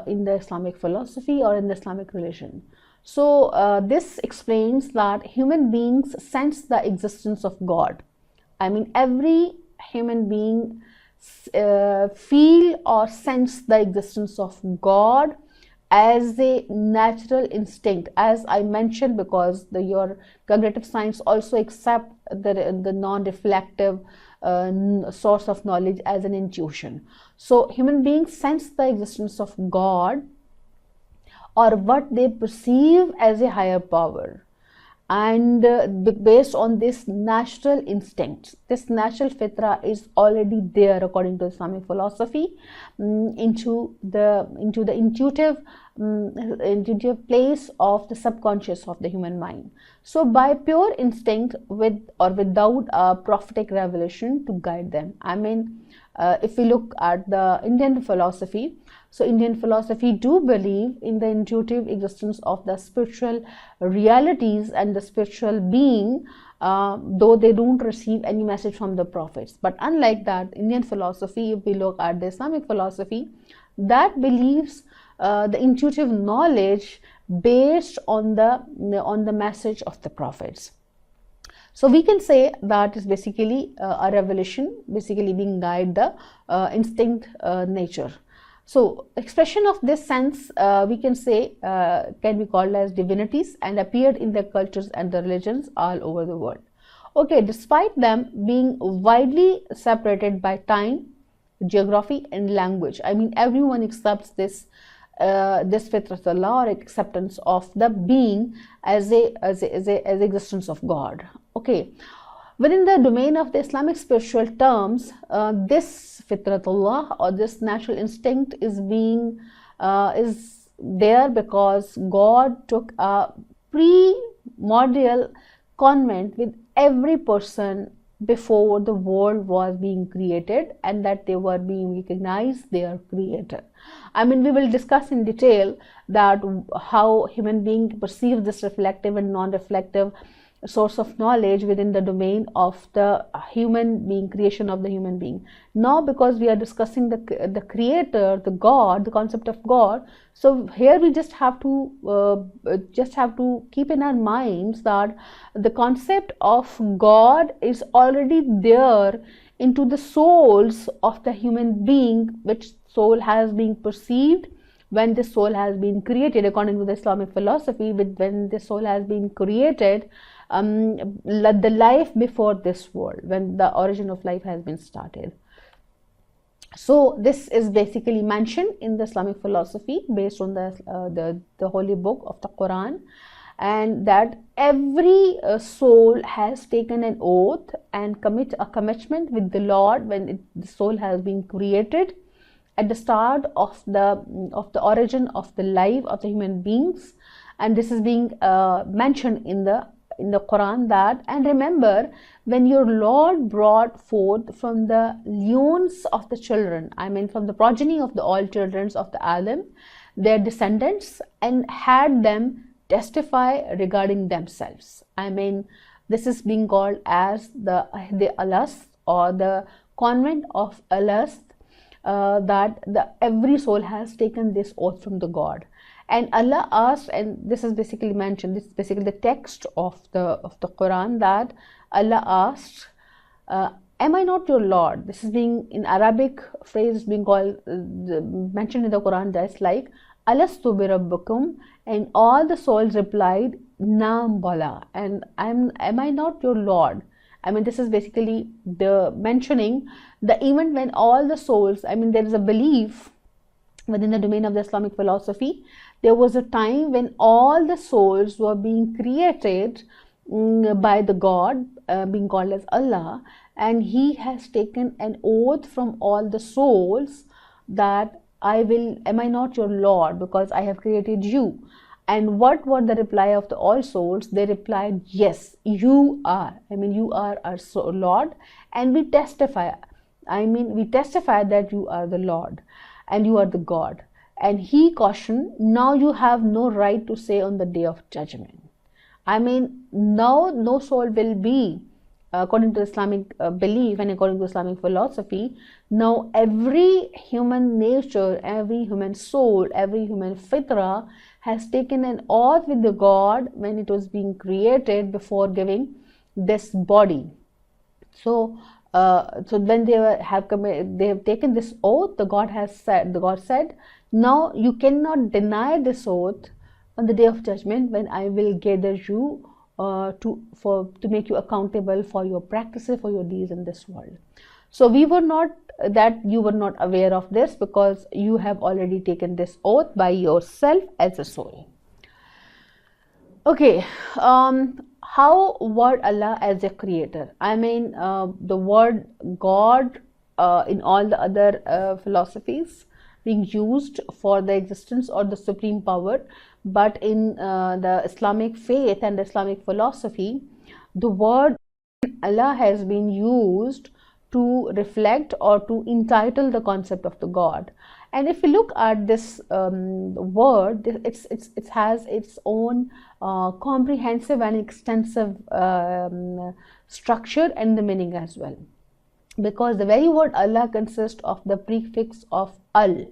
in the Islamic philosophy or in the Islamic religion. So this explains that human beings sense the existence of God. I mean every human being feel or sense the existence of God as a natural instinct, as I mentioned, because your cognitive science also accept the non-reflective source of knowledge as an intuition. So human beings sense the existence of God, or what they perceive as a higher power, and based on this natural instinct, this natural fitra is already there according to Islamic philosophy, into the intuitive place of the subconscious of the human mind. So by pure instinct, with or without a prophetic revelation to guide them. I mean, if we look at the Indian philosophy, so Indian philosophy do believe in the intuitive existence of the spiritual realities and the spiritual being, though they don't receive any message from the prophets. But unlike that, Indian philosophy, if we look at the Islamic philosophy, that believes the intuitive knowledge based on the message of the prophets. So we can say that is basically a revelation, basically being guided the instinct nature. So expression of this sense, we can say, can be called as divinities, and appeared in the cultures and the religions all over the world. Okay, despite them being widely separated by time, geography and language. I mean, everyone accepts this fitratullah, or acceptance of the being as existence of God. Okay, within the domain of the Islamic spiritual terms, this fitratullah, or this natural instinct, is there because God took a primordial covenant with every person before the world was being created, and that they were being recognized their creator. I mean, we will discuss in detail that how human being perceive this reflective and non-reflective source of knowledge within the domain of the human being, creation of the human being. Now, because we are discussing the creator, the God, the concept of God, so here we just have to keep in our minds that the concept of God is already there into the souls of the human being, which soul has been perceived when the soul has been created, according to the Islamic philosophy. When the soul has been created, the life before this world, when the origin of life has been started. So this is basically mentioned in the Islamic philosophy based on the holy book of the Quran, and that every soul has taken an oath and commit a commitment with the Lord when the soul has been created at the start of the origin of the life of the human beings. And this is being mentioned in the Quran, that, and remember when your Lord brought forth from the loins of the children, I mean from the progeny of the all children of the Adam, their descendants, and had them testify regarding themselves. I mean, this is being called as the alast, or the convent of alast, that every soul has taken this oath from the God. And Allah asked, and this is basically mentioned, this is basically the text of the Quran, that Allah asked, am I not your Lord? This is being in Arabic phrase being called mentioned in the Quran, that's like Alastu bi rabbukum, and all the souls replied Naam bala, and am I not your Lord? I mean, this is basically the mentioning the event when all the souls, I mean, there is a belief within the domain of the Islamic philosophy, there was a time when all the souls were being created by the God, being called as Allah, and He has taken an oath from all the souls that am I not your Lord, because I have created you. And what were the reply of the all souls? They replied, yes, you are. I mean, you are our Lord, and we testify. I mean, we testify that you are the Lord and you are the God. And He cautioned, now you have no right to say on the day of judgment. I mean, now no soul will be, according to Islamic belief and according to Islamic philosophy, now every human nature, every human soul, every human fitra has taken an oath with the God when it was being created before giving this body. So So when they have taken this oath, the God said, now you cannot deny this oath on the day of judgment, when I will gather you to make you accountable for your practices, for your deeds in this world. So you were not aware of this, because you have already taken this oath by yourself as a soul. Okay, how word Allah as a creator? I mean, the word God in all the other philosophies being used for the existence or the supreme power, but in the Islamic faith and Islamic philosophy, the word Allah has been used to reflect or to entitle the concept of the God. And if you look at this word, it has its own comprehensive and extensive structure and the meaning as well. Because the very word Allah consists of the prefix of al.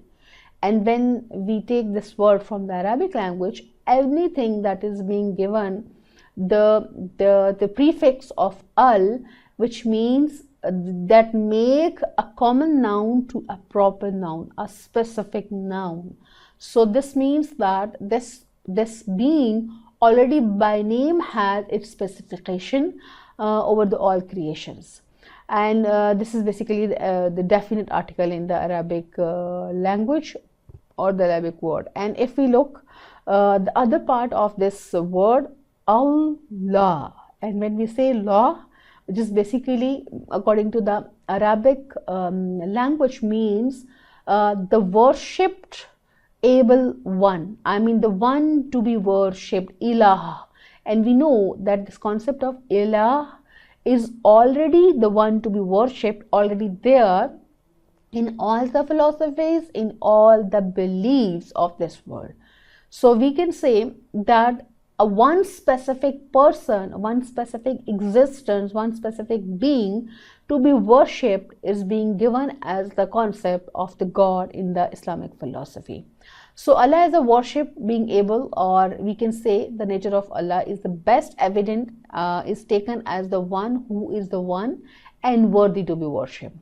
And when we take this word from the Arabic language, anything that is being given the prefix of al, which means that make a common noun to a proper noun, a specific noun. So this means that this being already by name has its specification over the all creations. And this is basically the definite article in the Arabic language or the Arabic word. And if we look the other part of this word, Allah, and when we say law, which is basically, according to the Arabic language, means the worshipped able one. I mean, the one to be worshipped, ilah. And we know that this concept of ilah is already the one to be worshipped, already there in all the philosophies, in all the beliefs of this world. So we can say that one specific person, one specific existence, one specific being to be worshipped is being given as the concept of the God in the Islamic philosophy. So Allah is a worship being able, or we can say the nature of Allah is the best evident, is taken as the one who is the one and worthy to be worshipped.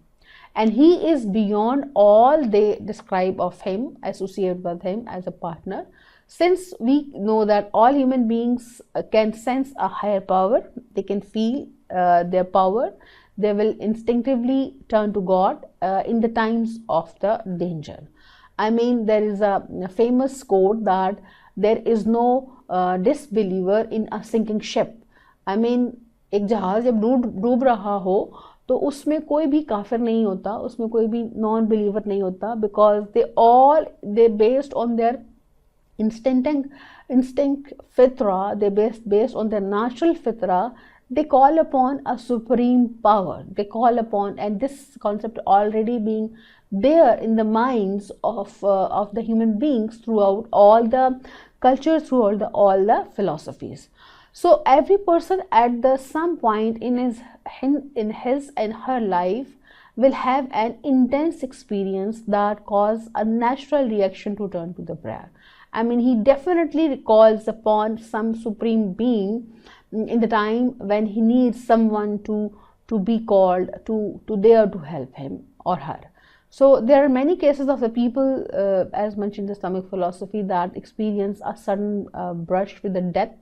And He is beyond all they describe of Him, associate with Him as a partner. Since we know that all human beings can sense a higher power, they can feel their power, they will instinctively turn to God in the times of the danger. I mean, there is a famous quote that there is no disbeliever in a sinking ship. I mean, एक जहाज जब डूब रहा हो तो उसमें कोई भी काफिर नहीं होता, उसमें कोई भी नॉन बिलीवर नहीं होता, because they based on their instinct fitra, they based on their natural fitra, they call upon a supreme power, they call upon, and this concept already being there in the minds of the human beings throughout all the cultures, throughout all the philosophies. So every person at some point in his and her life will have an intense experience that cause a natural reaction to turn to the prayer. I mean, he definitely recalls upon some supreme being in the time when he needs someone to be called, to there to help him or her. So there are many cases of the people, as mentioned in Islamic philosophy, that experience a sudden brush with the death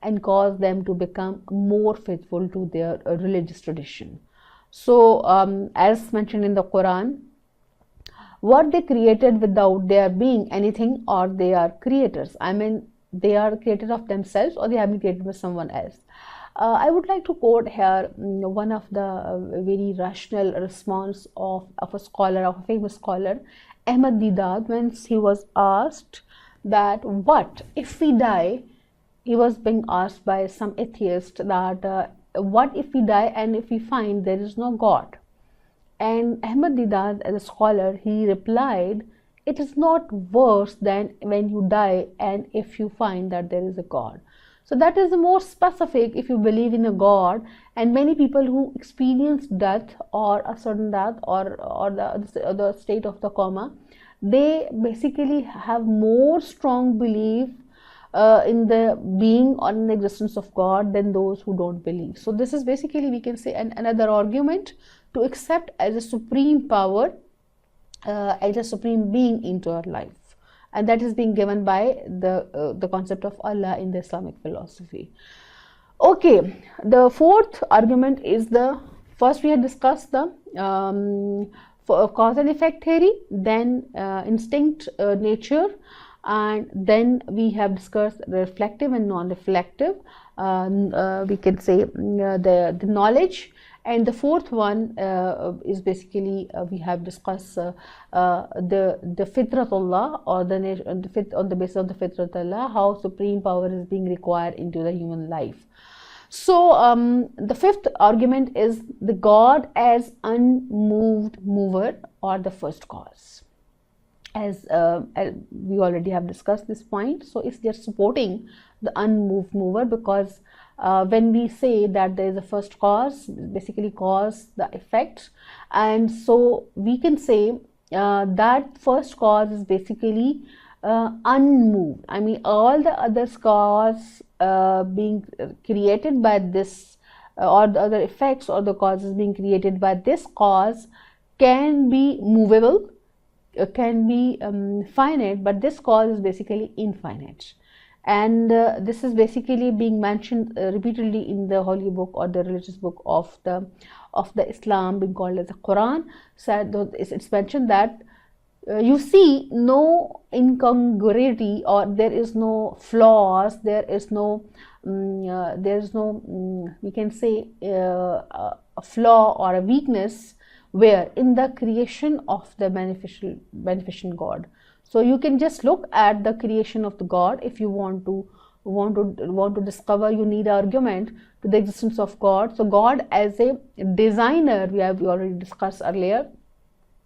and cause them to become more faithful to their religious tradition. So as mentioned in the Quran, what they created without their being anything, or they are creators. I mean, they are created of themselves, or they have been created by someone else. I would like to quote here one of the very rational response of a scholar, of a famous scholar, Ahmad Didat, when he was asked that what if we die. He was being asked by some atheist that what if we die and if we find there is no God? And Ahmad Didat, as a scholar, he replied, it is not worse than when you die and if you find that there is a God. So that is the more specific if you believe in a God. And many people who experience death, or a sudden death, or the state of the coma, they basically have more strong belief in the being or in the existence of God than those who don't believe. So this is basically, we can say, another argument to accept as a supreme power, as a supreme being into our life, and that is being given by the concept of Allah in the Islamic philosophy. Okay, the fourth argument is the first we had discussed the cause and effect theory, then instinct nature, and then we have discussed reflective and non-reflective, we can say the knowledge, and the fourth one is basically we have discussed the fitratullah, or on the basis of the fitratullah, how supreme power is being required into the human life. So the fifth argument is the God as unmoved mover, or the first cause. As we already have discussed this point, so it's just supporting the unmoved mover, because when we say that there is a first cause, basically cause the effect, and so we can say that first cause is basically unmoved. I mean, all the other cause being created by this, or the other effects or the causes being created by this cause can be movable, can be finite, but this cause is basically infinite. And this is basically being mentioned repeatedly in the holy book or the religious book of the Islam, being called as the Quran. So it's mentioned that you see no incongruity, or there is no flaws, there is no we can say a flaw or a weakness where in the creation of the beneficent God. So you can just look at the creation of the God. If you want to discover, you need argument to the existence of God. So God as a designer, we already discussed earlier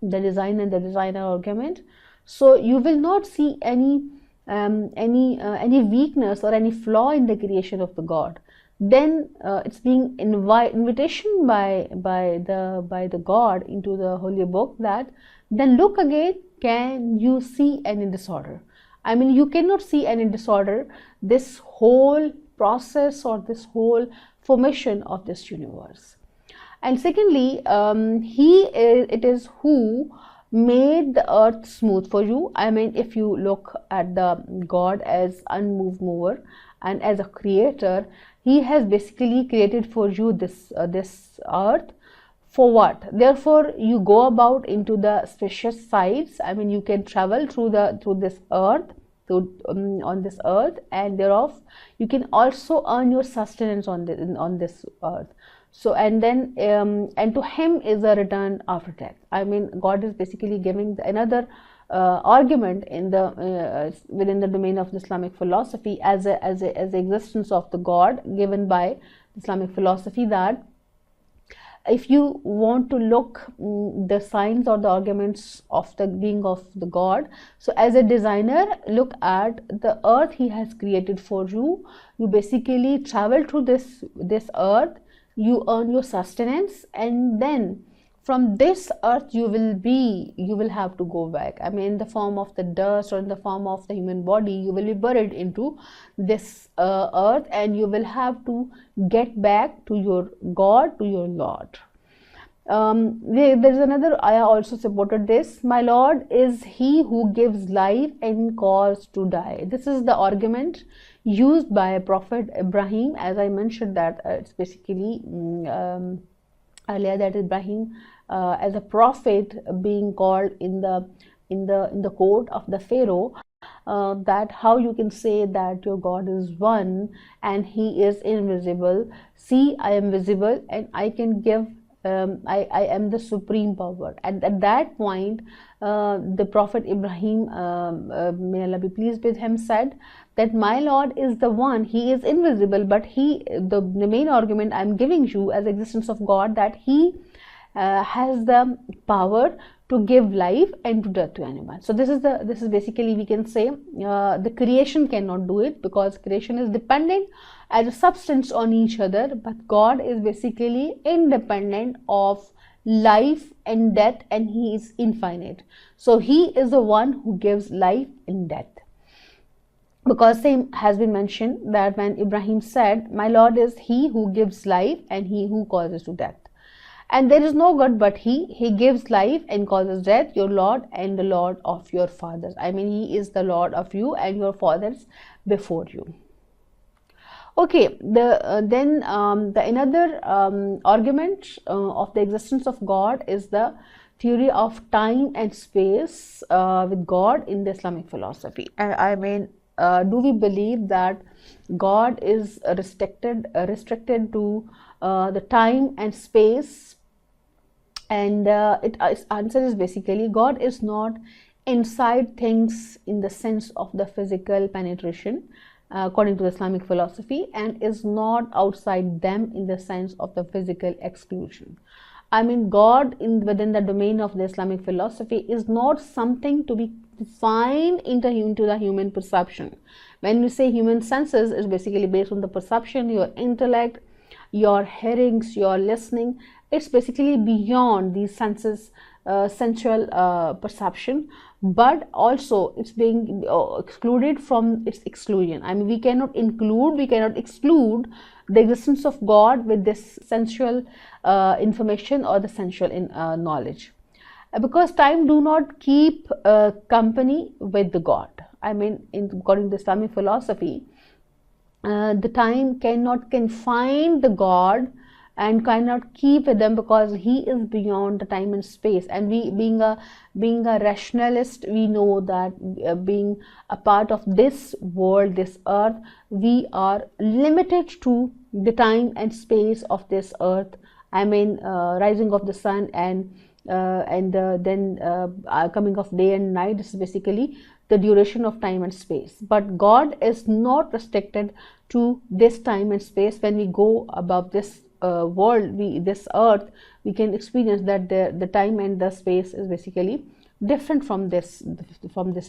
the design and the designer argument. So you will not see any weakness or any flaw in the creation of the God. Then it's being invitation by the God into the holy book, that then look again, can you see any disorder? I mean, you cannot see any disorder, this whole process or this whole formation of this universe. And secondly, it is who made the earth smooth for you. I mean, if you look at the God as unmoved mover and as a creator, he has basically created for you this earth. For what? Therefore, you go about into the spacious sides. I mean, you can travel through this earth, on this earth, and thereof you can also earn your sustenance on this earth. So, and then and to him is a return after death. I mean, God is basically giving another argument in the within the domain of the Islamic philosophy as the existence of the God given by Islamic philosophy, that if you want to look the signs or the arguments of the being of the God, so as a designer, look at the earth he has created for you. You basically travel through this earth, you earn your sustenance, and then from this earth you will have to go back. I mean, in the form of the dust or in the form of the human body, you will be buried into this earth, and you will have to get back to your God, to your Lord. There is another ayah also supported this. My Lord is he who gives life and cause to die. This is the argument used by Prophet Ibrahim. As I mentioned that it's basically earlier, that Ibrahim as a prophet being called in the court of the Pharaoh, that how you can say that your God is one and he is invisible. See, I am visible and I can give, I am the supreme power. At that point, the Prophet Ibrahim, may Allah be pleased with him, said that my Lord is the one, he is invisible, but the main argument I am giving you as existence of God, that he has the power to give life and to death to animals. So this is basically, we can say the creation cannot do it, because creation is dependent as a substance on each other, but God is basically independent of life and death, and he is infinite. So he is the one who gives life and death. Because same has been mentioned that when Ibrahim said, my Lord is he who gives life and he who causes to death. and there is no God but He gives life and causes death, your Lord and the Lord of your fathers. I mean, He is the Lord of you and your fathers before you. Okay, the another argument of the existence of God is the theory of time and space with God in the Islamic philosophy. I mean, do we believe that God is restricted to the time and space? And its answer is basically God is not inside things in the sense of the physical penetration, according to the Islamic philosophy, and is not outside them in the sense of the physical exclusion. I mean, God within the domain of the Islamic philosophy is not something to be defined into the human perception. When we say human senses, is basically based on the perception, your intellect, your hearings, your listening. It's basically beyond these senses, sensual perception, but also it's being excluded from its exclusion. I mean, we cannot exclude the existence of God with this sensual information or the sensual knowledge, because time do not keep company with the God. I mean, according to Islamic philosophy, the time cannot confine the God and cannot keep with them, because He is beyond the time and space. And we, being a rationalist, we know that being a part of this world, this earth, we are limited to the time and space of this earth. I mean, rising of the sun and then coming of day and night. This is basically the duration of time and space. But God is not restricted to this time and space. When we go above this world, this earth, we can experience that the time and the space is basically different from this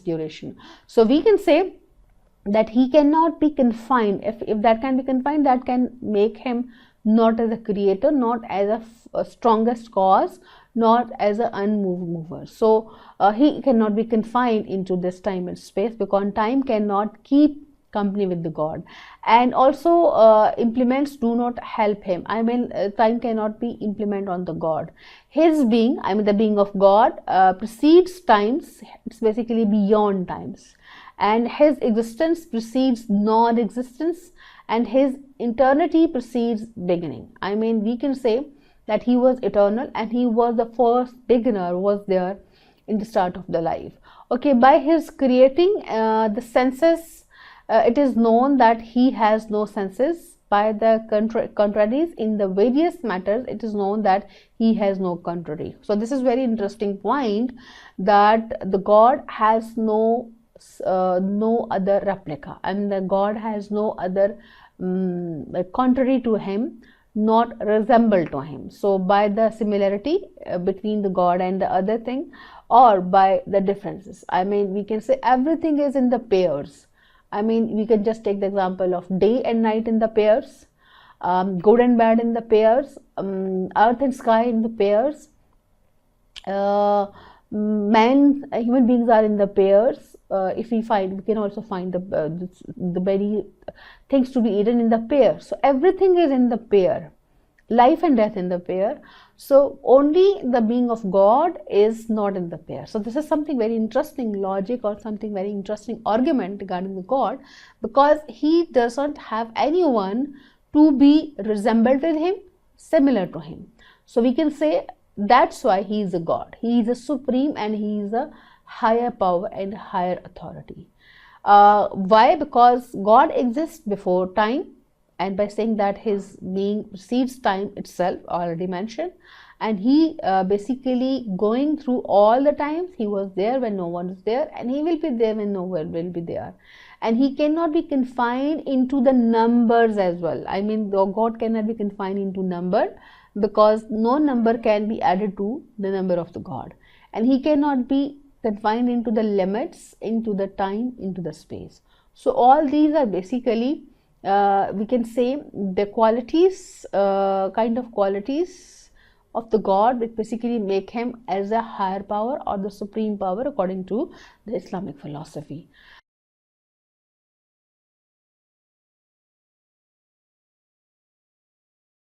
duration. So we can say that He cannot be confined. If that can be confined, that can make Him not as a creator, not as a strongest cause, not as an unmoved mover. So He cannot be confined into this time and space, because time cannot keep company with the God. And also implements do not help Him. I mean, time cannot be implement on the God. His being, I mean the being of God, precedes times. It's basically beyond times, and His existence precedes non-existence, and His eternity precedes beginning. I mean, we can say that He was eternal, and He was the first beginner, was there in the start of the life. Okay, by His creating the senses, it is known that He has no senses. By the contraries in the various matters, it is known that He has no contrary. So this is very interesting point, that the God has no other replica, and the God has no other contrary to Him, not resemble to Him. So by the similarity between the God and the other thing, or by the differences, I mean, we can say everything is in the pairs. I mean, we can just take the example of day and night in the pairs, good and bad in the pairs, earth and sky in the pairs, human beings are in the pairs. If we can also find the very things to be eaten in the pair. So everything is in the pair, life and death in the pair. So only the being of God is not in the pair. So this is something very interesting logic, or something very interesting argument regarding the God, because He doesn't have anyone to be resembled with Him, similar to Him. So we can say that's why He is a God. He is a supreme, and He is a higher power and higher authority. Why? Because God exists before time, and by saying that His being precedes time itself, already mentioned, and He basically going through all the times. He was there when no one is there, and He will be there when no one will be there. And He cannot be confined into the numbers as well. I mean, God cannot be confined into number, because no number can be added to the number of the God, and He cannot be confined into the limits, into the time, into the space. So all these are basically we can say the qualities, kind of qualities of the God, which basically make Him as a higher power or the supreme power according to the Islamic philosophy.